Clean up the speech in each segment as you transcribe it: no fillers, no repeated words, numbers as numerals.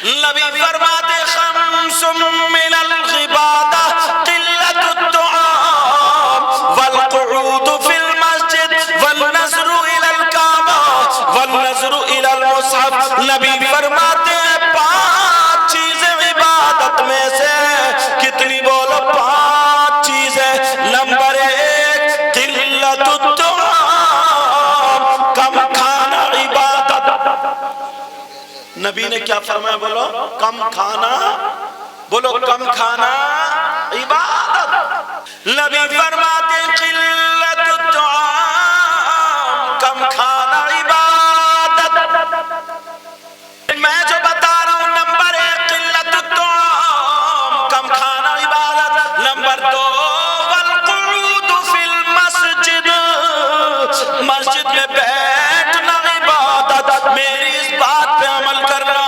نبی فرماتے خمس من العبادہ قلت الطعام والقعود فی المسجد والنظر الى الکعبہ والنظر الى المصحف. نبی فرماتے ہیں 5 چیزیں عبادت میں سے. کتنی بولو؟ 5 چیزیں. نمبر 1 قلت الطعام، کم کھانا عبادت. نبی نے کیا فرمایا؟ بولو کم کھانا، بولو کم کھانا عبادت. نبی فرماتے قلت الطعام، کم کھانا عبادت. میں جو بتا رہا ہوں نمبر 1 قلت الطعام، کم کھانا عبادت. نمبر 2 والقعود فی المسجد، مسجد میں بیٹھنا عبادت. میری اس بات پہ عمل کرنا.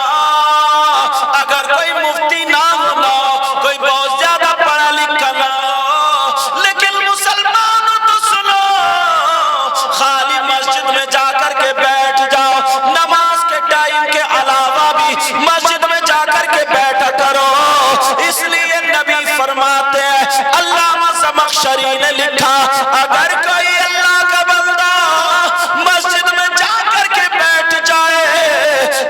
اگر کوئی مفتی نہ ہونا، کوئی بہت زیادہ پڑھا لکھا نہ ہو، لیکن مسلمانوں تو سنو، خالی مسجد میں جا کر کے بیٹھ جاؤ. نماز کے ٹائم کے علاوہ بھی مسجد میں جا کر کے بیٹھا کرو. اس لیے نبی فرماتے ہیں، علامہ زمخشری نے لکھا، اگر کوئی اللہ کا بندہ مسجد میں جا کر کے بیٹھ جائے،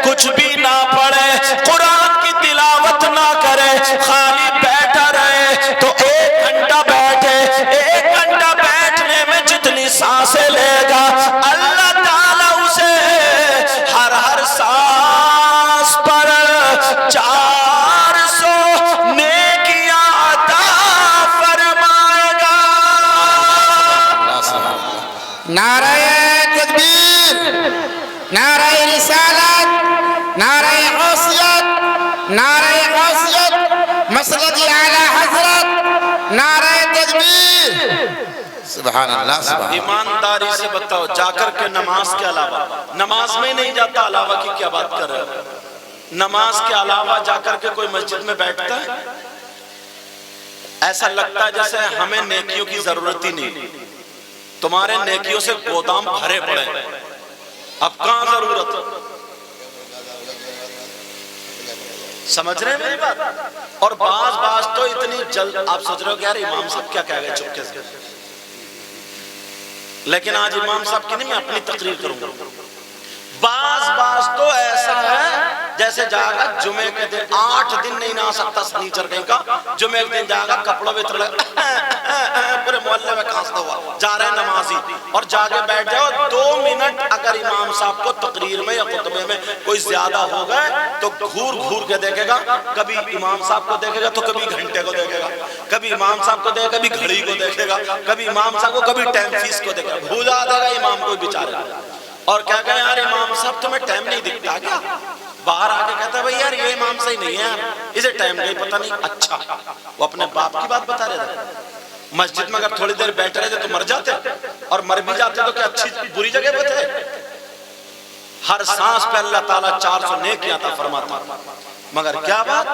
کچھ بھی نہ پڑھے، قرآن کی تلاوت نہ کرے، خالی بیٹھا رہے، تو 1 گھنٹہ بیٹھے، 1 گھنٹہ بیٹھنے میں جتنی سانسیں لے گا، اللہ تعالیٰ اسے ہر سانس پر 400 نیکیاں عطا فرمائے گا. نعرہ تکبیر، نعرہ رسالت، نعرہ غوثیت، نعرہ غوثیت، مسجد اعلی حضرت، نعرہ تکبیر. سبحان اللہ. سبحان اللہ. ایمانداری سے بتاؤ، جا کر کے نماز کے علاوہ، نماز میں نہیں جاتا، علاوہ کی کیا بات کر رہے ہو؟ نماز کے علاوہ جا کر کے کوئی مسجد میں بیٹھتا ہے؟ ایسا لگتا ہے جیسے ہمیں نیکیوں کی ضرورت ہی نہیں. تمہارے نیکیوں سے گودام بھرے پڑے، اب کہاں ضرورت؟ سمجھ رہے ہیں میری بات؟ اور بعض تو اتنی جلد آپ سوچ رہے ہو کہ یار امام صاحب کیا کہہ گئے چپکے سے. لیکن آج امام صاحب کی نہیں، میں اپنی تقریر کروں گا. بعض تو ایسا ہے جیسے جائے گا جمعے کے دن 8 دن نہیں نہ سکتا سنیچر کہیں کا، جمعے کے دن جائے گا کپڑوں میں اتر لگا، پورے محلے میں کھانستا ہوا جا رہے ہیں نمازی، اور جاگے بیٹھ جاؤ 2 منٹ اگر امام صاحب کو تقریر میں یا خطبے میں کوئی زیادہ ہو گئے تو گھور کے دیکھے گا. کبھی امام صاحب کو دیکھے گا تو کبھی گھنٹے کو دیکھے گا، کبھی امام صاحب کو دیکھے گا، کبھی گھڑی کو دیکھے گا، کبھی امام صاحب کو، کبھی ٹائم فیس کو دیکھے گا. بھولا دے گا امام کو بیچارے. اور کیا کہے یار امام صاحب تمہیں ٹائم نہیں دکھتا کیا؟ باہر آ کے کہتا ہے بھئی یار یہ امام صحیح نہیں ہے، اسے ٹائم کا ہی پتہ نہیں. اچھا، وہ اپنے باپ کی بات بتا رہے تھے. مسجد میں اگر تھوڑی دیر بیٹھ رہے تھے تو مر جاتے، اور مر بھی جاتے تو کیا اچھی بری جگہ پہ تھے؟ ہر سانس پہ اللہ تعالیٰ 400 نیکیاں عطا فرماتا. مگر کیا بات،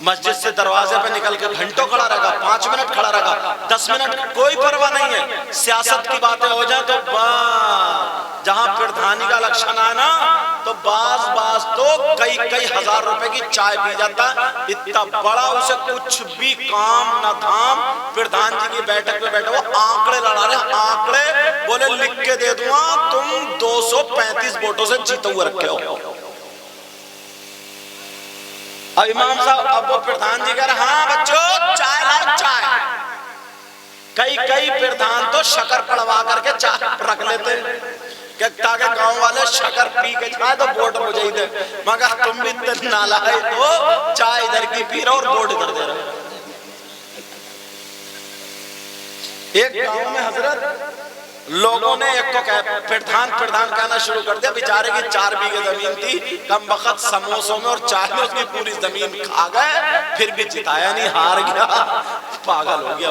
مسجد سے دروازے پہ نکل کے گھنٹوں کھڑا رہے گا، 5 منٹ کھڑا رہے گا، 10 منٹ، کوئی پرواہ نہیں ہے. سیاست کی باتیں ہو جائیں تو جہاں پردھانی کا الیکشن آئے نا تو بعض تو کئی ہزار روپے کی چائے پی جاتا ہے. اتنا بڑا اسے کچھ بھی کام نہ دھام. پردھان جی کی بیٹھک پہ بیٹھے وہ آنکڑے لڑا رہے ہیں، آنکڑے بولے لکھ کے دے دوں گا تم 235 ووٹوں سے جیتے ہوئے رکھے ہو. اب امام صاحب، اب وہ پردھان جی کہہ رہے ہاں بچوں چائے لاؤ چائے. کئی پردھان تو شکر پڑوا کر کے چائے رکھ لیتے کہ تاکہ گاؤں والے شکر پی کے جائے تو ووٹ مجھے ہی دے. مگر تم بھی اتنے نالائق تو چائے ادھر کی پی رہے اور ووٹ ادھر دے رہے. ایک گاؤں میں حضرت لوگوں نے ایک کو کہا پردھان کہنا شروع کر دیا. بیچارے کی 4 بیگھے زمین تھی، کم بخت سموسوں میں اور چائے میں اس کی پوری زمین کھا گئے، پھر بھی جتایا نہیں، ہار گیا، پاگل ہو گیا.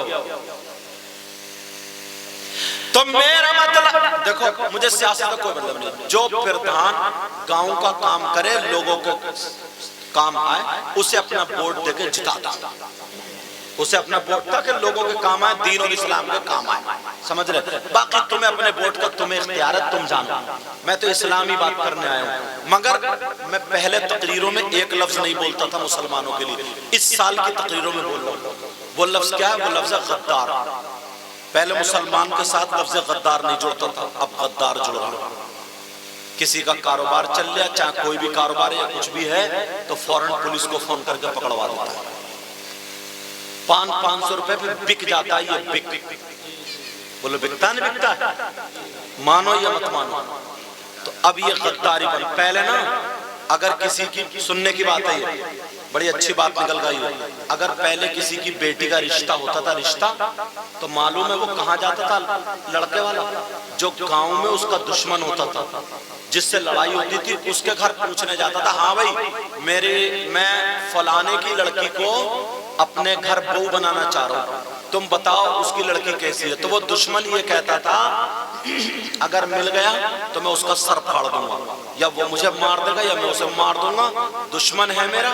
تو میرا مطلب دیکھو، مجھے سیاست کا کوئی مطلب نہیں. جو پردھان گاؤں کا کام کرے، لوگوں کو کام آئے، اسے اپنا ووٹ دے کے جتاتا. اسے اپنا ووٹ تھا کہ لوگوں کے کام آئے، دین اور اسلام کے کام آئے، سمجھ رہے؟ باقی تمہیں اپنے ووٹ کا تمہیں اختیار ہے، تم جانو، میں تو اسلامی بات کرنے آیا ہوں۔ مگر میں پہلے تقریروں میں ایک لفظ نہیں بولتا تھا مسلمانوں کے لیے، اس سال کی تقریروں میں بول رہا ہوں۔ وہ لفظ کیا ہے؟ وہ لفظ ہے غدار۔ پہلے مسلمان کے ساتھ لفظ غدار نہیں جڑتا تھا، اب غدار جڑ رہا ہے۔ کسی کا کاروبار چل لیا، چاہے کوئی بھی کاروبار یا کچھ بھی ہے، تو فوراً پولیس کو فون کر کے پکڑوا دیتا ہے۔ 500 روپے پہ بک جاتا ہے، یہ بک، بولو بکتا نہیں بکتا ہے، مانو یا مت مانو۔ تو اب یہ غداری بن، پہلے نا اگر کسی کی سننے کی بات ہے، یہ بڑی اچھی بات نکل گئی ہے، اگر پہلے کسی کی بیٹی کا رشتہ ہوتا تھا، رشتہ، تو معلوم ہے وہ کہاں جاتا تھا؟ لڑکے والا جو گاؤں میں اس کا دشمن ہوتا تھا، جس سے لڑائی ہوتی تھی، اس کے گھر پوچھنے جاتا تھا، ہاں بھائی میں فلانے کی لڑکی کو اپنے گھر بہو بنانا چاہ رہا ہوں، تم بتاؤ اس کی لڑکی کیسی ہے؟ تو وہ دشمن یہ کہتا تھا اگر مل گیا تو میں اس کا سر پھاڑ دوں گا، یا وہ مجھے مار دے گا یا میں اسے مار دوں گا، دشمن ہے میرا،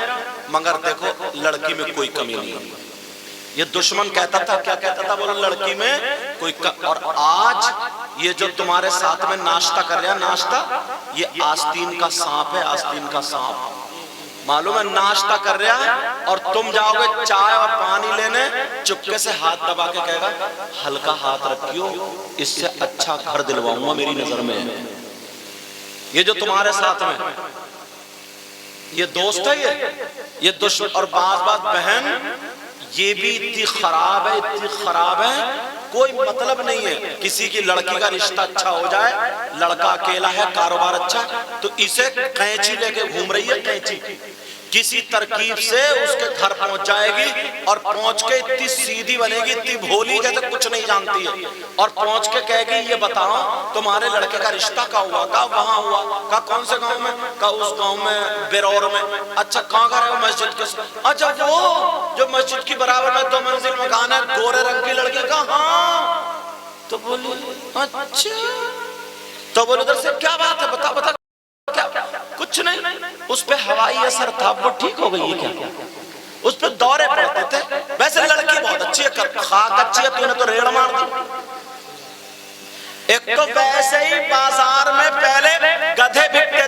مگر دیکھو لڑکی میں کوئی کمی نہیں۔ یہ دشمن کہتا تھا، کیا کہتا تھا؟ بولو لڑکی میں کوئی اور آج یہ جو تمہارے ساتھ میں ناشتہ کر رہا ہے، ناشتہ یہ آستین کا سانپ ہے، آستین کا سانپ، معلوم ہے ناشتہ کر رہا ہے، اور تم جاؤ گے چائے اور پانی لینے، چپکے سے ہاتھ دبا کے کہے گا ہلکا ہاتھ رکھیو، اس سے اچھا گھر دلواؤں گا میری نظر میں۔ یہ جو تمہارے ساتھ میں یہ دوست ہے، یہ دشمن، اور بعض بہن یہ بھی اتنی خراب ہے، اتنی خراب ہے، کوئی مطلب نہیں ہے کسی کی لڑکی کا رشتہ اچھا ہو جائے، لڑکا اکیلا ہے، کاروبار اچھا ہے، تو اسے قینچی لے کے گھوم رہی ہے، قینچی کسی ترکیب سے اس کے گھر پہنچ جائے گی، اور پہنچ کے اتنی سیدھی بنے گی، اتنی بھولی جیسے کچھ نہیں جانتی ہے، اور پہنچ کے کہے گی یہ بتاؤ تمہارے لڑکے کا رشتہ کہاں ہوا؟ کہا وہاں ہوا۔ کہا کون سے گاؤں میں؟ کہا اس گاؤں میں بیرور میں۔ اچھا کہاں گھر ہے؟ مسجد کے ساتھ۔ اچھا وہ جو مسجد کی برابر میں 2 منزل مکان ہے، گورے رنگ کی لڑکی؟ کہا ہاں۔ تو بولی اچھا، تو بولے ادھر سے کیا بات ہے، بتا بتا۔ کچھ نہیں، اس پہ ہوائی اثر تھا، وہ ٹھیک ہو گئی ہے کیا؟ اس پہ دورے پڑتے تھے، ویسے لڑکی بہت اچھی ہے، خاک اچھی ہے، تو نے تو ریڑ مار دی۔ ایک تو ویسے ہی بازار میں پہلے گدھے بکتے